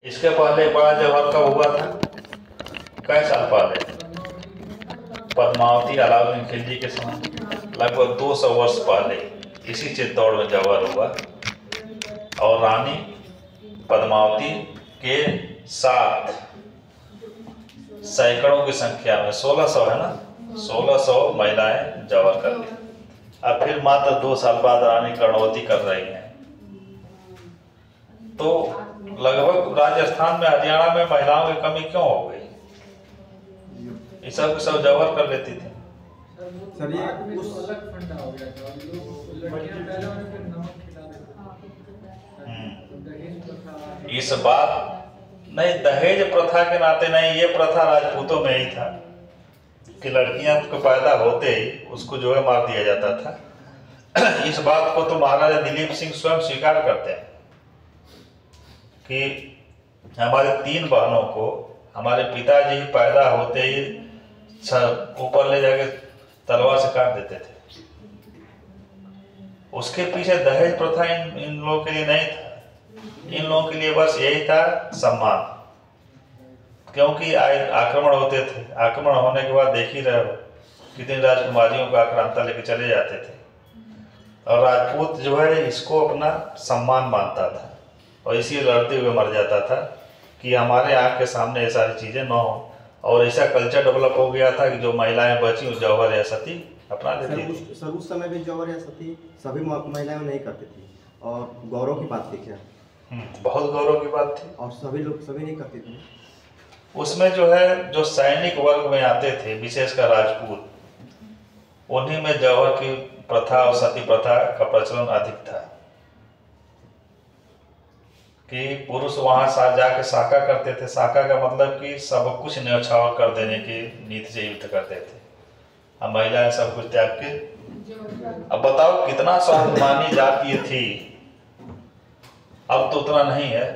इसके पहले बड़ा जवाहर कब हुआ था? कई साल पहले पद्मावती अलाउद्दीन खिलजी के समय, लगभग 200 वर्ष पहले इसी चित्तौड़ में जवाहर हुआ और रानी पद्मावती के साथ सैकड़ों की संख्या में 1600 है ना, 1600 महिलाएं जवाहर कर ली। अब फिर मात्र 2 साल बाद रानी कर्णवती कर रही हैं। तो लगभग राजस्थान में, हरियाणा में महिलाओं की कमी क्यों हो गई? ये सब जवाहर कर लेती थी। सर ये इस बात नहीं, दहेज प्रथा के नाते नहीं, ये प्रथा राजपूतों में ही था कि लड़कियां को पैदा होते ही उसको जो है मार दिया जाता था। इस बात को तो महाराजा दिलीप सिंह स्वयं स्वीकार करते हैं कि हमारे 3 बहनों को हमारे पिताजी पैदा होते ही ऊपर ले जाके तलवार से काट देते थे। उसके पीछे दहेज प्रथा इन लोगों के लिए नहीं था। इन लोगों के लिए बस यही था सम्मान, क्योंकि आक्रमण होते थे। आक्रमण होने के बाद देख ही रहे हो कितनी राजकुमारियों का आक्रांता लेके चले जाते थे। और राजपूत जो है इसको अपना सम्मान मानता था और इसी लड़ते हुए मर जाता था कि हमारे आँख के सामने ये सारी चीज़ें न हो। और ऐसा कल्चर डेवलप हो गया था कि जो महिलाएं बची जौहर या सती अपना देती थी। सर उस समय भी जौहर या सती सभी महिलाएं नहीं करती थी और गौरव की बात थी क्या? बहुत गौरव की बात थी। और सभी नहीं करते थे। उसमें जो है जो सैनिक वर्ग में आते थे, विशेषकर राजपूत, उन्हीं में जौहर की प्रथा और सती प्रथा का प्रचलन अधिक था कि पुरुष वहां जाके साका करते थे। साका का मतलब कि सब कुछ न्यौछावर कर देने की नीति से युद्ध करते थे। अब महिलाएं सब कुछ त्याग के, अब बताओ कितना स्वाभिमानी जाति थी। अब तो उतना नहीं है,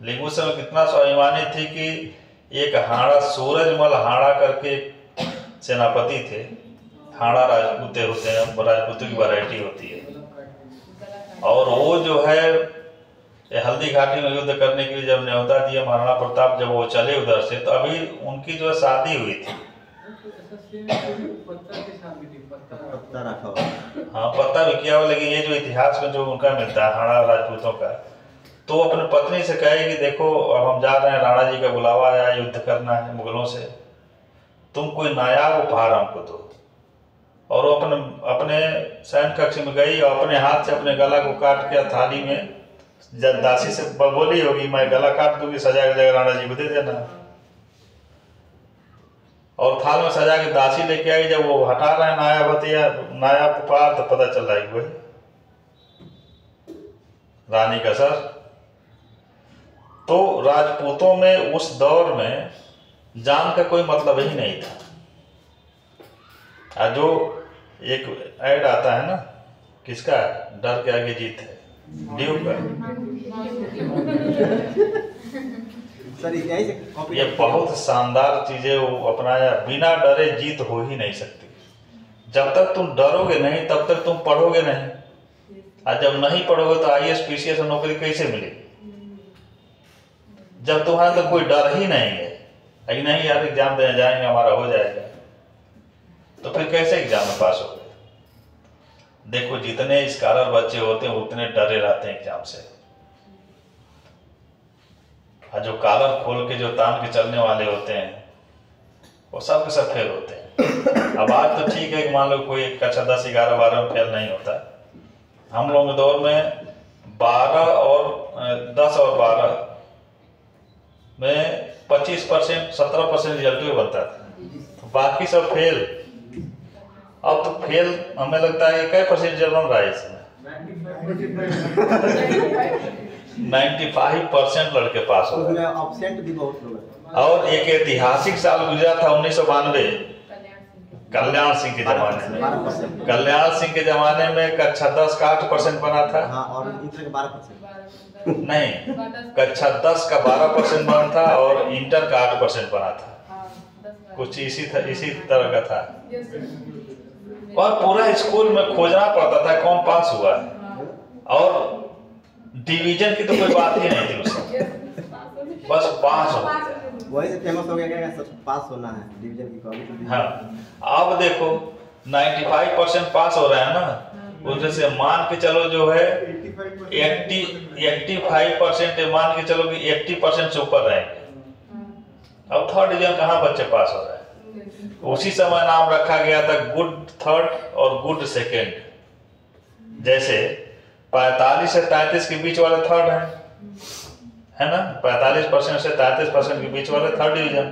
लेकिन उस समय कितना स्वाभिमानी थी कि एक हाड़ा, सूरजमल हाड़ा करके सेनापति थे। हाड़ा राजपूते होते हैं, राजपूतों की वैरायटी होती है। और वो जो है हल्दी घाटी में युद्ध करने के लिए जब न्योता दिया महाराणा प्रताप, जब वो चले उधर से, तो अभी उनकी जो है शादी हुई थी। हाँ, पत्ता भी किया हुआ, लेकिन ये जो इतिहास में जो उनका मिलता है हाड़ा राजपूतों का, तो अपने पत्नी से कहे कि देखो अब हम जा रहे हैं, राणा जी का बुलावा आया, युद्ध करना है मुगलों से, तुम कोई नायाब उपहार हमको दो। और वो अपने सैन्य कक्ष में गई और अपने हाथ से अपने गला को काट के थाली में, जब दासी से बोली होगी मैं गला काट दूंगी, सजा के जगह राणा जी को दे देना। और थाल में सजा के दासी लेके आई। जब वो हटा रहे नायाब उपहार, तो पता चल रहा है वही रानी का सर। तो राजपूतों में उस दौर में जान का कोई मतलब ही नहीं था। जो एक ऐड आता है ना, किसका, डर के आगे जीत है, ड्यू का। ये बहुत शानदार चीजें वो अपनाया। बिना डरे जीत हो ही नहीं सकती। जब तक तुम डरोगे नहीं तब तक तुम पढ़ोगे नहीं, और जब नहीं पढ़ोगे तो IAS PCS नौकरी कैसे मिलेगी? जब तुम्हारे तो कोई डर ही नहीं है कि नहीं यार एग्जाम देने जाएंगे हमारा हो जाएगा, तो फिर कैसे एग्जाम में पास होगे? देखो जितने स्कॉलर बच्चे होते हैं उतने डरे रहते हैं एग्जाम से, और जो कॉलर खोल के जो तान के चलने वाले होते हैं वो सब के सब फेल होते हैं। अब आज तो ठीक है कि मान लो कोई कक्षा 10, 11, 12 में फेल नहीं होता। हम लोगों के दौर में 12 और 10 और 12 में 25%, 17% रिजल्ट भी बनता था, तो बाकी सब फेल। अब तो फेल हमें लगता है कि कई % रिजल्ट बन रहा है इसमें? 95% लड़के पास हो गए। और एक ऐतिहासिक साल गुजरा था 1992, कल्याण सिंह के जमाने में। कल्याण सिंह के जमाने में कक्षा 10 का 8% बना था। हाँ, और इंटर का 12%। नहीं, कक्षा 10 का 12% बना था और इंटर का 8% बना था। कुछ इसी तरह का था। और पूरा स्कूल में खोजना पड़ता था कौन पास हुआ है, और डिवीजन की तो कोई बात ही नहीं थी उसमें। बस पास हो गया। वही से फेमस हो गया क्या सब पास होना है डिवीजन की कॉलेज। हाँ, अब देखो 95% पास हो रहा है ना, उधर से मान के चलो जो है 85% मान के चलो कि 80% से ऊपर रहेंगे। अब थर्ड डिवीजन कहाँ बच्चे पास हो रहे हैं? उसी समय नाम रखा गया था गुड थर्ड और गुड सेकेंड। जैसे 45 से 33 के बीच वाले थर्ड है ना, 45% से 33% के बीच वाले थर्ड डिवीजन।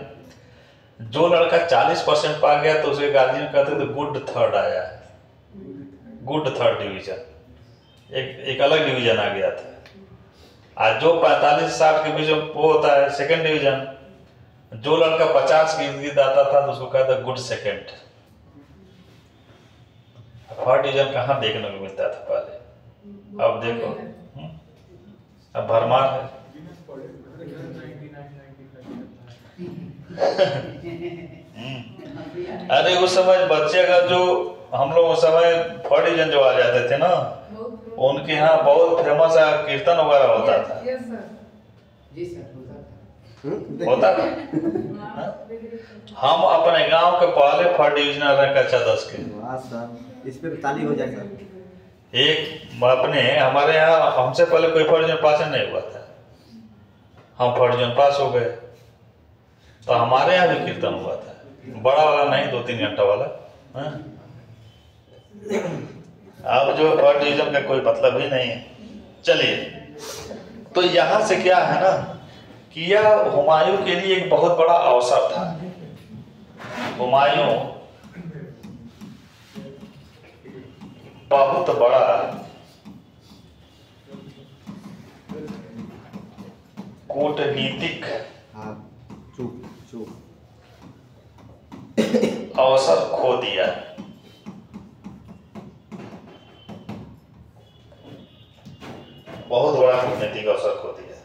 जो लड़का 40% पा गया तो उसके गार्जियन कहते थे गुड थर्ड आया है, गुड थर्ड डिवीजन, एक अलग डिवीजन आ गया था। आज जो 45 से 60 के बीच में वो होता है सेकंड डिवीजन। जो लड़का 50 के इर्द गिर्द आता था तो उसको कहता गुड सेकंड। थर्ड डिवीजन कहाँ देखने को मिलता था पहले, अब देखो अब भरमार है। अरे उस समय बच्चे अगर जो हम लोग उस समय थर्ड डिवीजन जो आ जाते थे ना, उनके यहाँ बहुत फेमस कीर्तन वगैरह होता था। होता था। हम अपने गांव के पहले फर्स्ट डिविजनल रैंक कक्षा 10 के। वाह सर, इस पे ताली हो जाए सर। एक अपने हमारे यहाँ हमसे पहले कोई फर्स्ट डिवीजन पास नहीं हुआ था, हम फर्स्ट डिवीजन पास हो गए। तो हमारे यहाँ भी कीर्तन हुआ था, बड़ा वाला नहीं, 2-3 घंटा वाला। अब जो फर्स्ट डिवीजन का कोई मतलब ही नहीं है। चलिए, तो यहाँ से क्या है ना कि यह हुमायूं के लिए एक बहुत बड़ा अवसर था। हुमायूं बहुत बड़ा कूटनीतिक अवसर खो दिया। बहुत बड़ा कूटनीतिक अवसर खो दिया।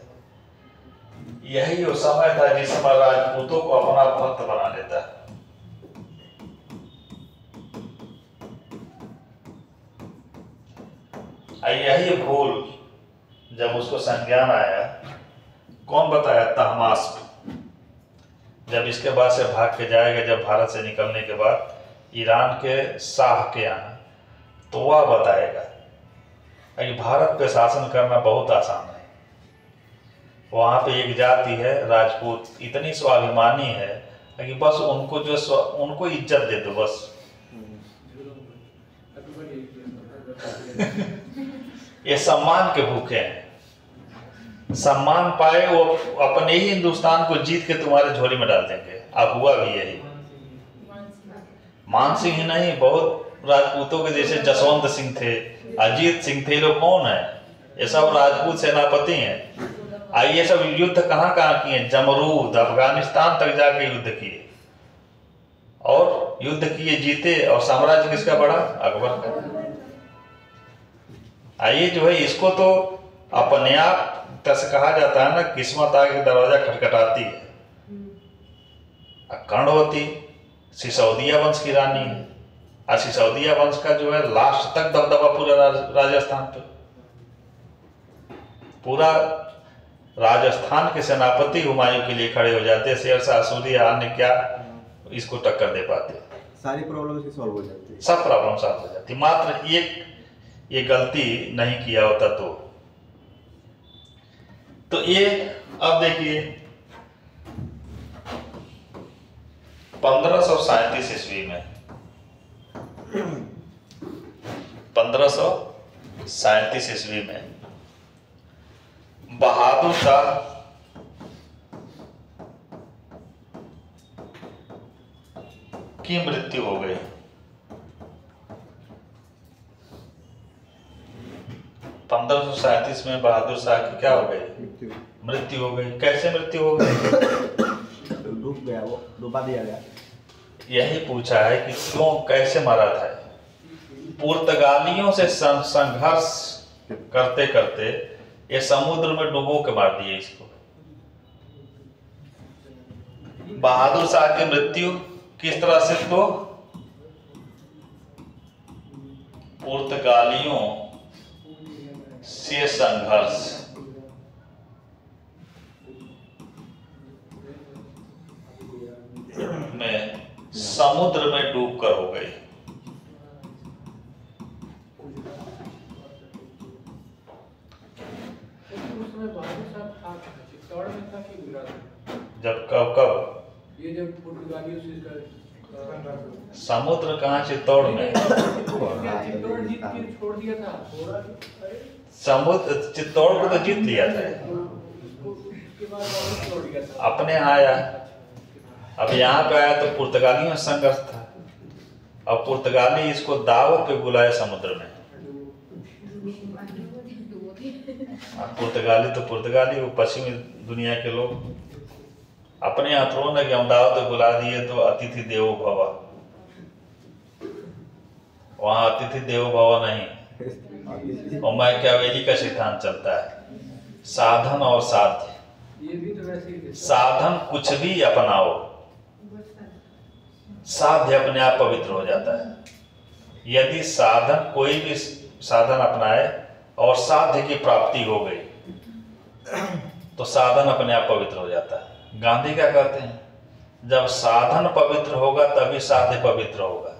यही वो समय था जिस समय राजपूतों को अपना भक्त बना लेता। यही भूल जब उसको संज्ञान आया, कौन बताया? तहमास्प। जब इसके बाद से भाग के जाएगा, जब भारत से निकलने के बाद ईरान के शाह के यहाँ, तो वह बताएगा कि भारत पे शासन करना बहुत आसान है। वहाँ पे एक जाति है राजपूत, इतनी स्वाभिमानी है कि बस उनको उनको इज्जत दे दो बस। ये सम्मान के भूखे हैं, सम्मान पाए वो अपने ही हिंदुस्तान को जीत के तुम्हारे झोली में डाल देंगे। अब हुआ भी यही। मान सिंह ही नहीं, बहुत राजपूतों के जैसे जसवंत सिंह थे, अजीत सिंह थे, लोग कौन है? ये सब राजपूत सेनापति हैं। ये सब युद्ध कहाँ कहाँ किए? जमरूद, अफगानिस्तान तक जाके युद्ध किए, और युद्ध किए, जीते, और साम्राज्य किसका बढ़ा? अकबर का। ये जो है, इसको तो अपने आप से कहा जाता है ना, किस्मत आके दरवाजा खटखटाती है। कर्णवती सिसोदिया वंश की रानी है, और सिसोदिया वंश का जो है लास्ट तक दबदबा पूरा राजस्थान पे। पूरा राजस्थान के सेनापति हुमायूं के लिए खड़े हो जाते। शेरशाह सूरी अन्य क्या इसको टक्कर दे पाते? सारी प्रॉब्लम सॉल्व हो जाती है, सब प्रॉब्लम सॉल्व हो जाती। मात्र एक ये गलती नहीं किया होता तो ये अब देखिए 1537 ईस्वी में 1537 ईस्वी में बहादुर शाह की मृत्यु हो गई। 1537 में बहादुर शाह की क्या हो गई? मृत्यु हो गई। कैसे मृत्यु हो गई? डूब गया, वो डुबा दिया गया। यही पूछा है कि क्यों, कैसे मरा था? पुर्तगालियों से संघर्ष करते करते ये समुद्र में डुबो के मार दिए इसको। बहादुर शाह की मृत्यु किस तरह से? तो पुर्तगालियों से संघर्ष समुद्र में डूबकर हो गई। जब कब ये जब पुर्तगाली समुद्र कहाँ, चित्तौड़ में। चित्तौड़ जीत के छोड़ दिया था। समुद्र चित्तौड़ को तो जीत लिया था, उसके बाद वापस छोड़ दिया था। अपने आया। अब यहाँ पे आया तो पुर्तगाली में संघर्ष था। अब पुर्तगाली इसको दावत पे बुलाए समुद्र में। अब पुर्तगाली तो पुर्तगाली, वो पश्चिमी दुनिया के लोग अपने यहाँ थोड़ा ना कि हम दावत पे बुला दिए तो अतिथि देवो भव। वहाँ अतिथि देवो भव नहीं। और मैकियावेली का सिद्धांत चलता है, साधन और साध्य। ये भी तो वैसे ही साधन कुछ भी अपनाओ, साध्य अपने आप पवित्र हो जाता है। यदि साधन कोई भी साधन अपनाए और साध्य की प्राप्ति हो गई तो साधन अपने आप पवित्र हो जाता है। गांधी क्या कहते हैं, जब साधन पवित्र होगा तभी साध्य पवित्र होगा।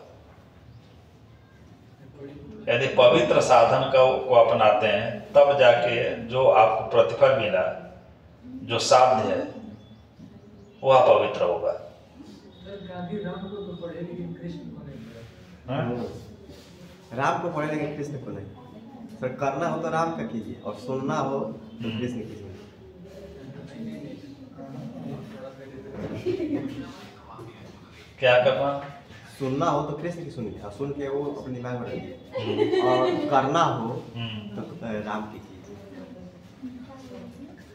यदि पवित्र साधन को अपनाते हैं तब जाके जो आपको प्रतिफल मिला, जो साध्य है, वह पवित्र होगा। गांधी राम को तो पढ़े लेकिन कृष्ण को नहीं पढ़ा। राम को पढ़े लेकिन कृष्ण को नहीं। सर करना हो तो राम का कीजिए और सुनना हो तो कृष्ण कीजिए। क्या करना, सुनना हो तो कृष्ण की सुनिए और सुन के वो अपने दिमाग में रखिए, और करना हो तो राम की कीजिए।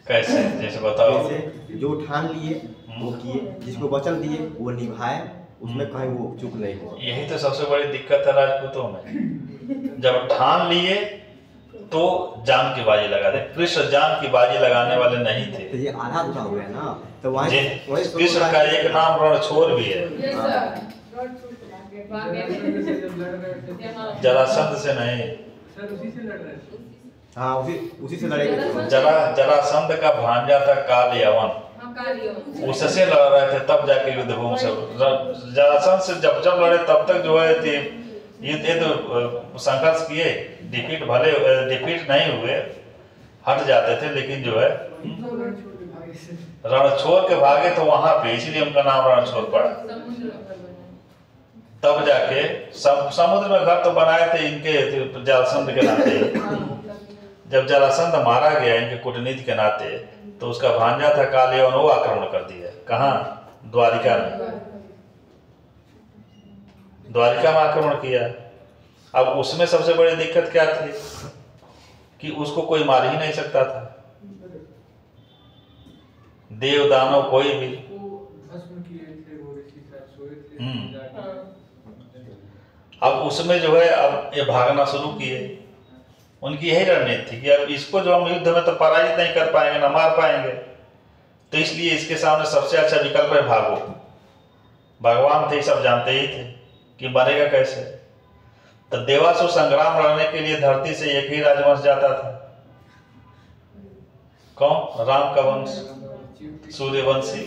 कैसे, जैसे बताओ। जैसे जो ठान लिए वो किए, जिसको वचन दिए वो निभाए, उसमें कहीं वो चूक नहीं हो। यही तो सबसे बड़ी दिक्कत है राजपूतों में। जब ठान लिए तो जान की बाजी लगा दे। कृष्ण जान की बाजी लगाने वाले नहीं थे। तो ये आधा अधूरा हो गया ना, तो वहीं कृष्ण का एक नाम रणछोड़ भी है, जरासंध से नहीं। सर उसी से लड़ रहे थे। हाँ, उसी से लड़ेंगे। जरासंध का भांजा था काल यवन, उससे लड़ रहे थे तब जाके युद्ध भूमि से। जरासंध से जब लड़े तब तक जो है ये तो संघर्ष किए, डिफीट नहीं हुए, हट जाते थे, लेकिन जो है रणछोड़ के भागे तो वहां पे, इसीलिए उनका नाम रणछोड़ पड़ा। तब जाके समुद्र में घर तो बनाए थे इनके जरासंध के नाते। जब जरासंध मारा गया इनके कूटनीति के नाते, तो उसका भांजा था काल यवन, वो आक्रमण कर दिया। कहाँ, द्वारिका में। द्वारिका में आक्रमण किया। अब उसमें सबसे बड़ी दिक्कत क्या थी कि उसको कोई मार ही नहीं सकता था, देव दानव कोई भी। अब उसमें जो है, अब ये भागना शुरू किए। उनकी यही रणनीति थी कि अब इसको जो हम युद्ध में तो पराजित नहीं कर पाएंगे, ना मार पाएंगे, तो इसलिए इसके सामने सबसे अच्छा विकल्प है भागो। भगवान थे, सब जानते ही थे कि मरेगा कैसे। तो देवासुर संग्राम लड़ने के लिए धरती से एक ही राजवंश जाता था। कौन? राम का वंश, सूर्यवंशी,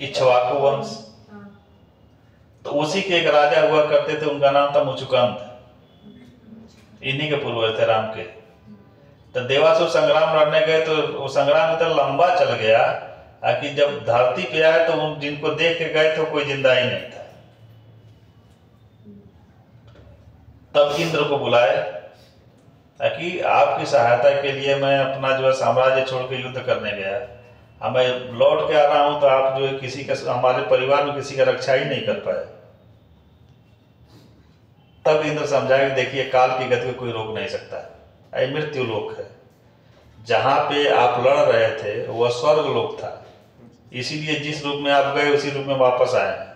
इक्ष्वाकु वंश। तो उसी के एक राजा हुआ करते थे, उनका नाम था मुचुकुंद। इन्हीं के पूर्वज थे राम के। तो देवासुर संग्राम लड़ने गए तो वो संग्राम इतना लंबा चल गया कि जब धरती पे आए तो उन जिनको देख के गए थे कोई जिंदा ही नहीं था। तब इंद्र को बुलाए कि आपकी सहायता के लिए मैं अपना जो है साम्राज्य छोड़ के युद्ध करने गया, अब मैं लौट के आ रहा हूं तो आप जो है किसी का, हमारे परिवार में किसी का रक्षा ही नहीं कर पाए। तब इंद्र समझाया कि देखिए, काल की गति को कोई रोक नहीं सकता, ये मृत्यु लोक है। जहां पे आप लड़ रहे थे वह स्वर्ग लोक था, इसीलिए जिस रूप में आप गए उसी रूप में वापस आए।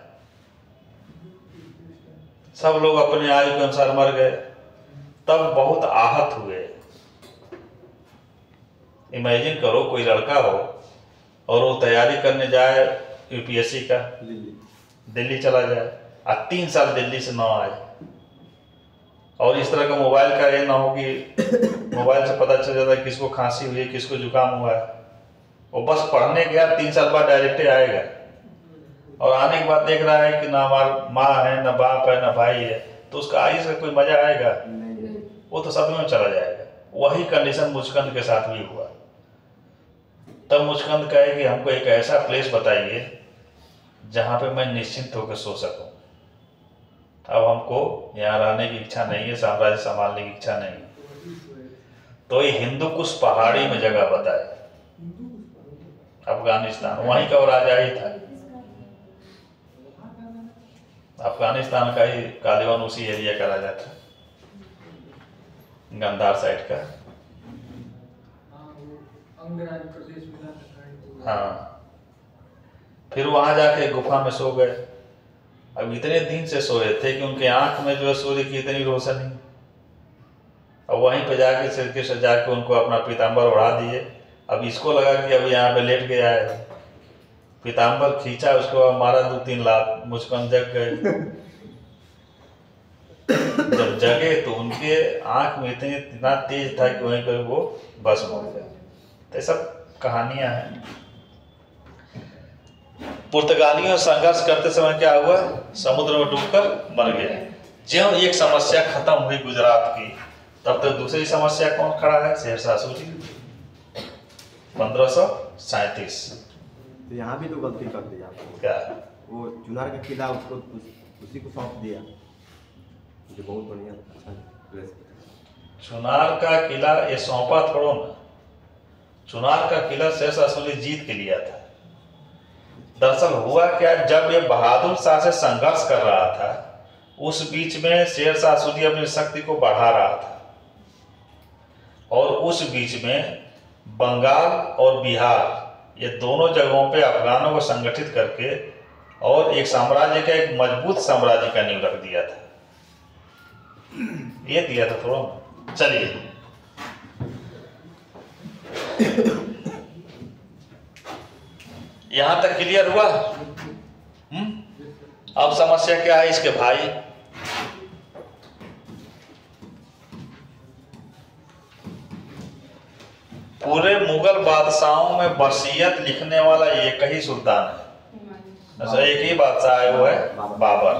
सब लोग अपने आयु के अनुसार मर गए। तब बहुत आहत हुए। इमेजिन करो, कोई लड़का हो और वो तैयारी करने जाए यूपीएससी का, दिल्ली चला जाए और 3 साल दिल्ली से ना आए, और इस तरह का मोबाइल का ये ना हो कि मोबाइल से पता चल जाता है किसको खांसी हुई है, किसको जुकाम हुआ है। वो बस पढ़ने गया, 3 साल बाद डायरेक्ट आएगा। और आने के बाद देख रहा है कि ना हमारा माँ है, ना बाप है, ना भाई है, तो उसका आगे से कोई मजा आएगा? वो तो सदमे में चला जाएगा। वही कंडीशन मुचकंद के साथ भी हुआ। तब मुचकंद कहे कि हमको एक ऐसा प्लेस बताइए जहाँ पे मैं निश्चिंत होकर सो सकूं। अब हमको यहाँ रहने की इच्छा नहीं है, साम्राज्य संभालने की इच्छा नहीं है। तो ये हिंदू कुछ पहाड़ी में जगह बताए, अफगानिस्तान, वहीं का वो राजा ही था। अफगानिस्तान का ही कालीवन उसी एरिया का राजा था, गंधार साइड का। हाँ, फिर वहां जाके गुफा में सो गए। अब इतने दिन से सोए थे कि उनके आंख में जो है सूर्य की इतनी रोशनी। अब वहीं पे जाके श्री कृष्ण जाके उनको अपना पीताम्बर ओढ़ा दिए। अब इसको लगा कि अब यहाँ पे लेट गया है, पीताम्बर खींचा, उसको अब मारा 2-3 लात, मुचकंद जग गए। जब जगे तो उनके आंख में इतना तेज था कि वहीं पर वो भस्म हो गया। तो सब कहानियां हैं। पुर्तगालियों संघर्ष करते समय क्या हुआ? समुद्र में डूबकर मर गए। जब एक समस्या खत्म हुई गुजरात की, तब तक दूसरी समस्या कौन खड़ा है? शेरशाह सूरी, 1537। तो यहाँ भी तो गलती कर दी आपको। क्या? वो चुनार का किला उसको उसी को सौंप दिया, जो बहुत बढ़िया अच्छा प्लेस। चुनार का किला ये सौंपा थोड़ो ना। चुनार का किला शेरशाह सूरी जीत के लिया था। दरअसल हुआ क्या, जब ये बहादुर शाह से संघर्ष कर रहा था, उस बीच में शेरशाह सूरी अपनी शक्ति को बढ़ा रहा था, और उस बीच में बंगाल और बिहार ये दोनों जगहों पे अफगानों को संगठित करके और एक साम्राज्य का, एक मजबूत साम्राज्य का नींव रख दिया था। ये दिया था थोड़ा। चलिए, यहां तक क्लियर हुआ? अब समस्या क्या है? इसके भाई पूरे मुगल बादशाहों में वसीयत लिखने वाला एक ही सुल्तान है। अच्छा, एक ही बादशाह है, वो है बाबर।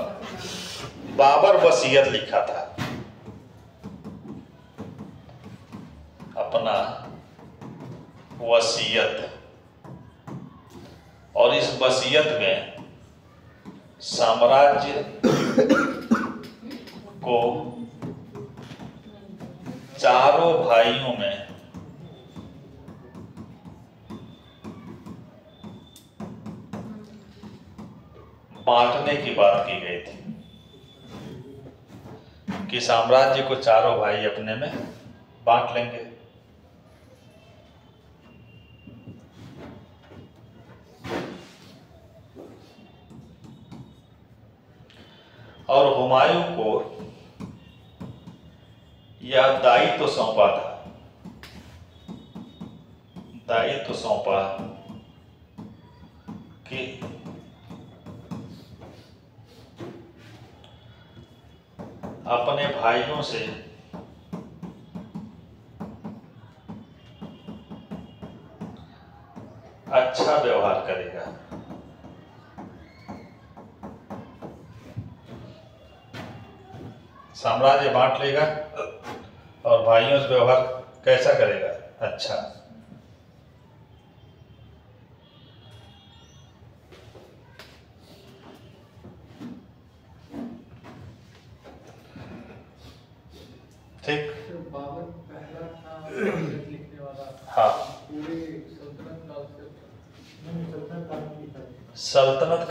बाबर वसीयत लिखा था अपना, वसीयत। और इस वसीयत में साम्राज्य को चारों भाइयों में बांटने की बात की गई थी कि साम्राज्य को चारों भाई अपने में बांट लेंगे। और हुमायूं को यह दायित्व सौंपा था, दायित्व सौंपा कि अपने भाइयों से अच्छा व्यवहार करेगा। साम्राज्य बांट लेगा और भाइयों से व्यवहार कैसा करेगा? अच्छा। ठीक। तो बाबर पहला था लिखने वाला। हाँ, पूरे सल्तनत काल से, सल्तनत काल में लिखा है। सल्तनत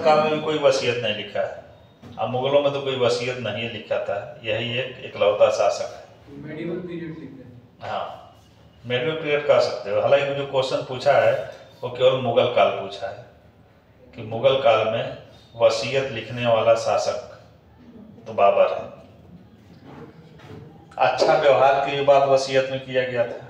काल में भी कोई वसीयत नहीं लिखा है। अब मुगलों में तो कोई वसीयत नहीं लिखा था, यही एक इकलौता शासक है। मेडिवल पीरियड लिखते हैं। हाँ, मेडिवल पीरियड कह सकते हो। हालांकि जो क्वेश्चन पूछा है वो केवल मुगल काल पूछा है कि मुगल काल में वसीयत लिखने वाला शासक तो बाबर है। अच्छा व्यवहार की बात वसीयत में किया गया था।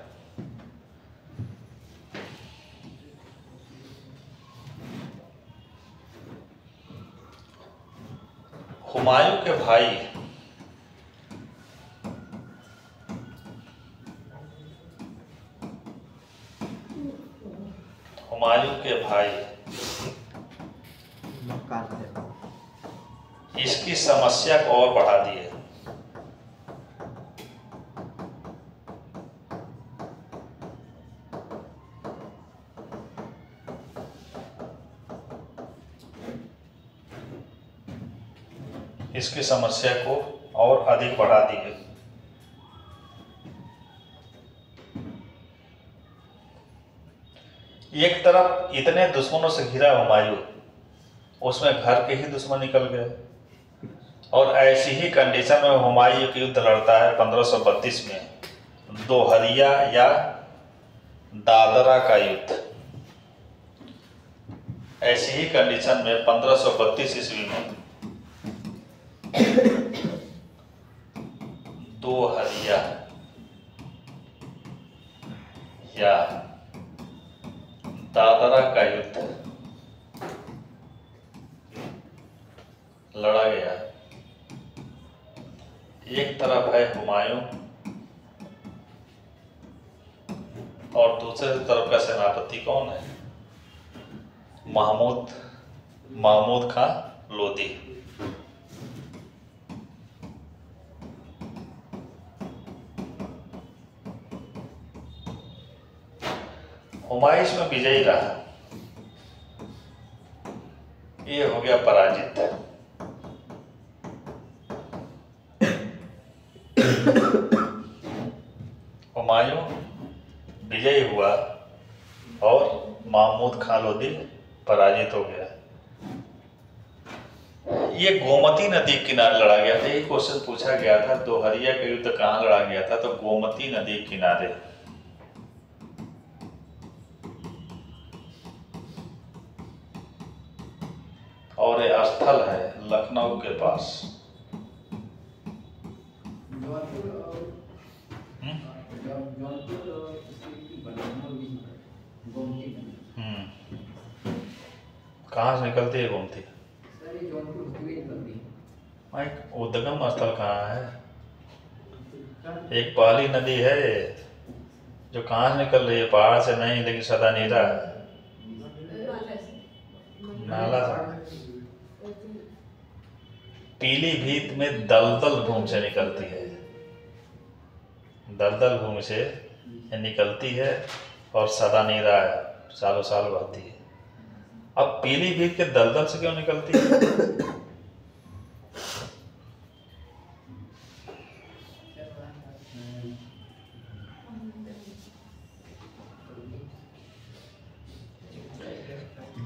हुमायूं के भाई मक्कार है। इसकी समस्या को और बढ़ा दी है। इसकी समस्या को और अधिक बढ़ा दी है। एक तरफ इतने दुश्मनों से घिरा हुमायूं, उसमें घर के ही दुश्मन निकल गए। और ऐसी ही कंडीशन में हुमायूं युद्ध लड़ता है 1532 में दोहरिया या दादरा का युद्ध। ऐसी ही कंडीशन में 1532 ईस्वी में दोहरिया या दादरा का युद्ध लड़ा गया। एक तरफ है हुमायूं और दूसरे तरफ का सेनापति कौन है? महमूद खां लोदी। हुमायूं इसमें विजयी रहा, ये हो गया पराजित। हुमायूं विजयी हुआ और महमूद खां लोदी पराजित हो गया। ये गोमती नदी के किनारे लड़ा गया था। ये क्वेश्चन पूछा गया था, दोहरिया का युद्ध कहाँ लड़ा गया था? तो गोमती नदी के किनारे। और ये स्थल है लखनऊ के पास। कहाँ से निकलती है गोमती? उद्गम स्थल कहाँ है? एक पहली नदी है जो कहाँ से निकल रही है? पहाड़ से नहीं, लेकिन सदा नीरा है, नाला से। पीलीभीत में दलदल भूमि से निकलती है, दलदल भूमि से निकलती है और सदा नीरा है, सालों साल बहती है। अब पीलीभीत के दलदल से क्यों निकलती है?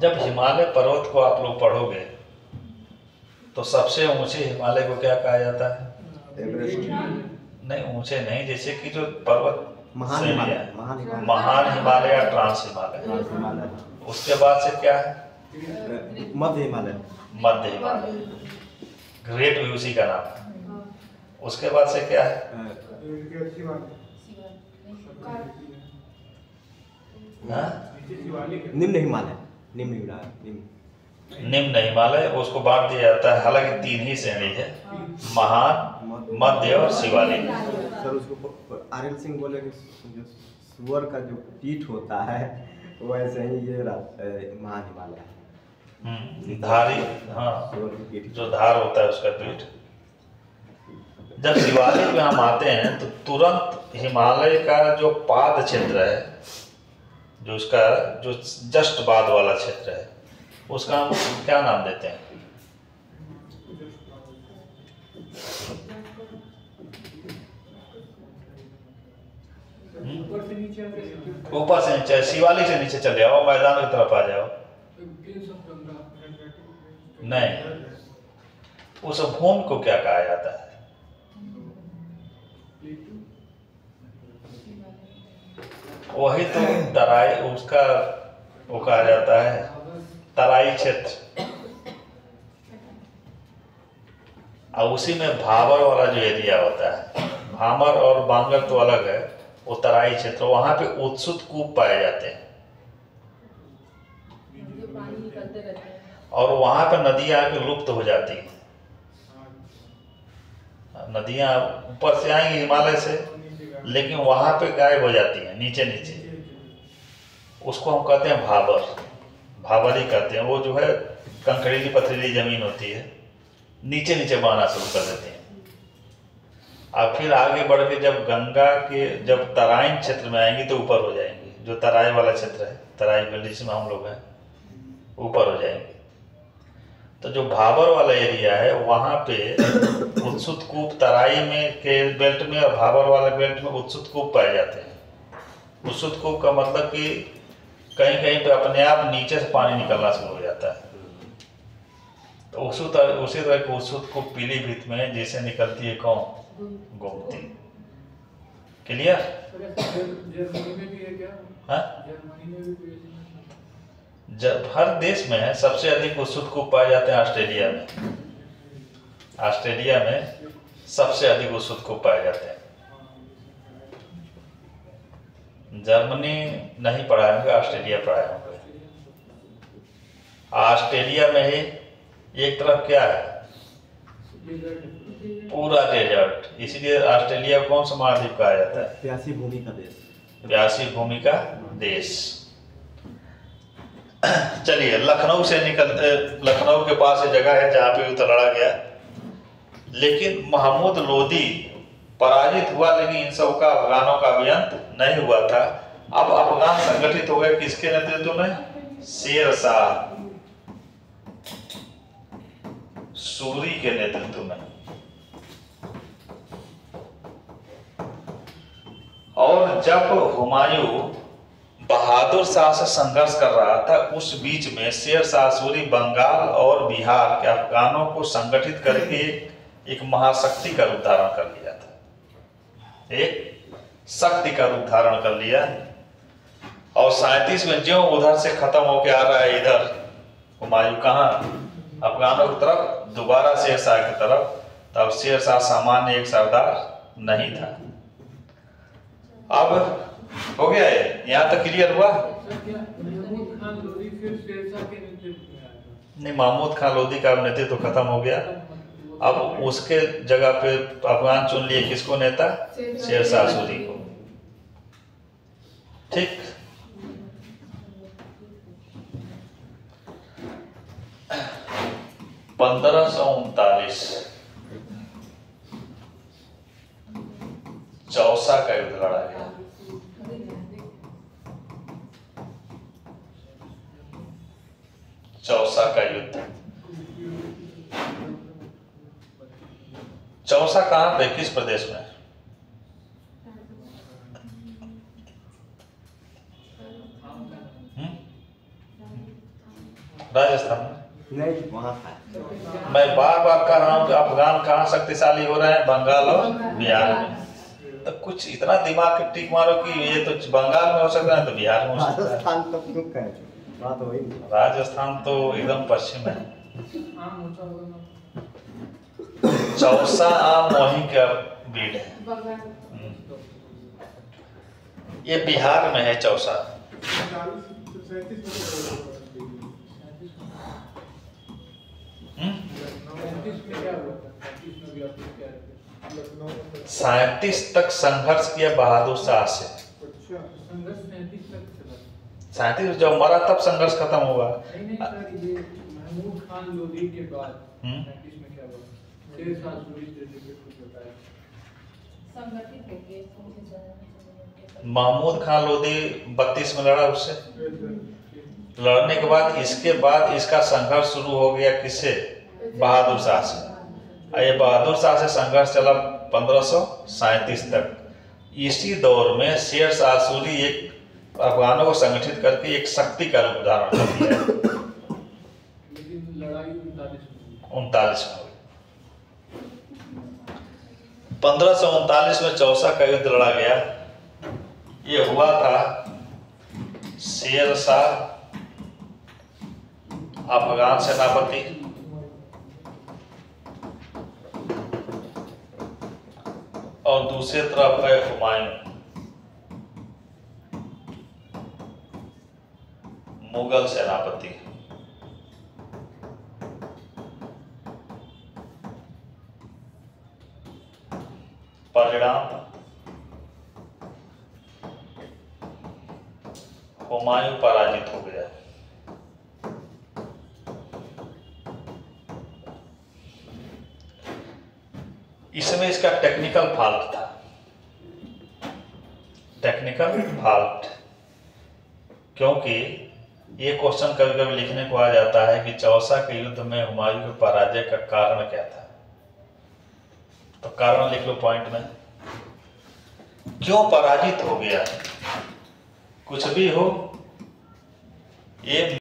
जब हिमालय पर्वत को आप लोग पढ़ोगे तो सबसे ऊंचे हिमालय को क्या कहा जाता है? एवरेस्ट। नहीं, ऊंचे नहीं, जैसे कि जो पर्वत महान हिमालय या ट्रांस हिमालय। उसके बाद से क्या है? मध्य हिमालय। मध्य हिमालय, ग्रेट व्यू उसी का नाम है। उसके बाद से क्या है? निम्न हिमालय। निम्न हिमालय, उसको बांट दिया जाता है। हालांकि तीन ही श्रेणी है, महान, मध्य और शिवालिक। सर उसको आर.एल. सिंह बोले कि जो सुअर का जो पीठ होता है वैसे ही ये महान हिमालय है। धारी, हाँ, जो धार होता है उसका पीठ। जब शिवालिक में हम आते हैं तो तुरंत हिमालय का जो पाद क्षेत्र है, जो उसका जो जस्ट बाद वाला क्षेत्र है, उसका हम क्या नाम देते हैं? ऊपर से नीचे, शिवालिक से नीचे चले जाओ, मैदान की तरफ आ जाओ। नहीं, उस भूमि को क्या कहा जाता है? वही तो तराई, उसका वो कहा जाता है तराई क्षेत्र। और उसी में भाबर वाला जो एरिया होता है, भाबर और बांगर तो अलग है, वो तराई क्षेत्र, वहां पे उत्सुत कूप पाए जाते हैं और वहां पे नदियां आके लुप्त हो जाती हैं। नदियां ऊपर से आएंगी हिमालय से, लेकिन वहां पे गायब हो जाती हैं नीचे नीचे। उसको हम कहते हैं भाबर, भाबर ही कहते हैं। वो जो है कंकरीली पथरीली जमीन होती है, नीचे नीचे बहना शुरू कर देती है। अब फिर आगे बढ़ के जब गंगा के जब तराइन क्षेत्र में आएंगी तो ऊपर हो जाएंगी, जो तराई वाला क्षेत्र है, तराई बेल्ट जिसमें हम लोग हैं, ऊपर हो जाएंगे। तो जो भाबर वाला एरिया है वहाँ पे उत्सुत कूप तराई में के बेल्ट में और भाबर वाला बेल्ट में उत्सुत कूप पाए जाते हैं। उत्सुत कूप का मतलब कि कहीं कहीं पे अपने आप नीचे से पानी निकलना शुरू हो जाता है। तो उसी तरह की उत्सुत कूप पीलीभीत में जैसे निकलती है कौन, गोमती। क्लियर? जर्मनी में भी है क्या? हाँ, जर्मनी में भी कोई जब हर देश में है, सबसे अधिक उत्सुत कूप पाए जाते हैं ऑस्ट्रेलिया में। ऑस्ट्रेलिया में सबसे अधिक उत्सुत कूप पाए जाते हैं। जर्मनी नहीं पढ़ाए होंगे, ऑस्ट्रेलिया पढ़ाए होंगे। ऑस्ट्रेलिया में ही एक तरफ क्या है, पूरा डेजर्ट, इसीलिए ऑस्ट्रेलिया को कौन सा महाद्वीप कहा जाता है? प्यासी भूमि का देश। प्यासी भूमि का देश। चलिए, लखनऊ से निकलते, लखनऊ के पास एक जगह है जहाँ पे युद्ध लड़ा गया, लेकिन महमूद लोदी पराजित हुआ, लेकिन इन सब का अफगानों का भी अंत नहीं हुआ था। अब अफगान संगठित हो गए किसके नेतृत्व में? शेर शाह सूरी के नेतृत्व में। और जब हुमायूं बहादुर शाह से संघर्ष कर रहा था, उस बीच में शेर शाह सूरी बंगाल और बिहार के अफगानों को संगठित करके एक महाशक्ति का रूप धारण कर लिया था, एक शक्ति का रूप धारण कर लिया। और 37 में जो उधर से खत्म होके आ रहा है इधर हुमायूं, कहाँ? अफगानों की तरफ, दोबारा शेर शाह की तरफ। तब शेर शाह सामान्य एक सरदार नहीं था। अब हो गया है, यहाँ तक क्लियर हुआ? महमूद खान लोदी फिर शेर शाह के नेतृत्व में आया था। नहीं, महमूद खान लोदी का नेतृत्व तो खत्म हो गया। अब उसके जगह पे अफगान चुन लिए किसको नेता? शेर शाह सूरी को। ठीक। पंद्रह सौ 39 चौसा का युद्ध लड़ा गया। चौसा का युद्ध। चौसा कहां पे, किस प्रदेश में? राजस्थान में? नहीं, वहाँ था। मैं बार बार कह रहा हूं कि अफगान कहाँ शक्तिशाली हो रहे हैं? बंगाल और बिहार में। तो कुछ इतना दिमाग की टिक मारो कि ये तो बंगाल में हो सकता है तो बिहार में हो सकता है। राजस्थान तो क्यों कहे, बात वही नहीं। राजस्थान तो एकदम पश्चिम है। आम होता होगा ना। चौसा आम मोही का बीड है। ये बिहार में है चौसा। 37 तक संघर्ष किया बहादुर शाह से। 37 जब मरा तब संघर्ष खत्म होगा। नहीं सर, ये महमूद खान लोदी के बाद 37 में क्या हुआ? शेर शाह सूरी से कुछ बताया। महमूद खान लोदी 32 में लड़ा उससे। लड़ने के बाद इसके बाद इसका संघर्ष शुरू हो गया किससे? बहादुर शाह से। ये बहादुर शाह से संघर्ष चला 1537 तक। इसी दौर में शेर शाह सूरी एक अफगानों को संगठित करके एक शक्ति का रूप धारण कर दिया। लेकिन लड़ाई 39 में हुई। 1539 में चौसा का युद्ध लड़ा गया। ये हुआ था शेर शाह अफगान सेनापति, और दूसरी तरफ है हुमायूं मुगल सेनापति। परिणाम हुमायूं पराजित हो गया। इसमें इसका टेक्निकल फॉल्ट था, टेक्निकल फॉल्ट। क्योंकि ये क्वेश्चन कभी कभी लिखने को आ जाता है कि चौसा के युद्ध में हुमायूं के पराजय का कारण क्या था। तो कारण लिख लो पॉइंट में, क्यों पराजित हो गया। कुछ भी हो, ये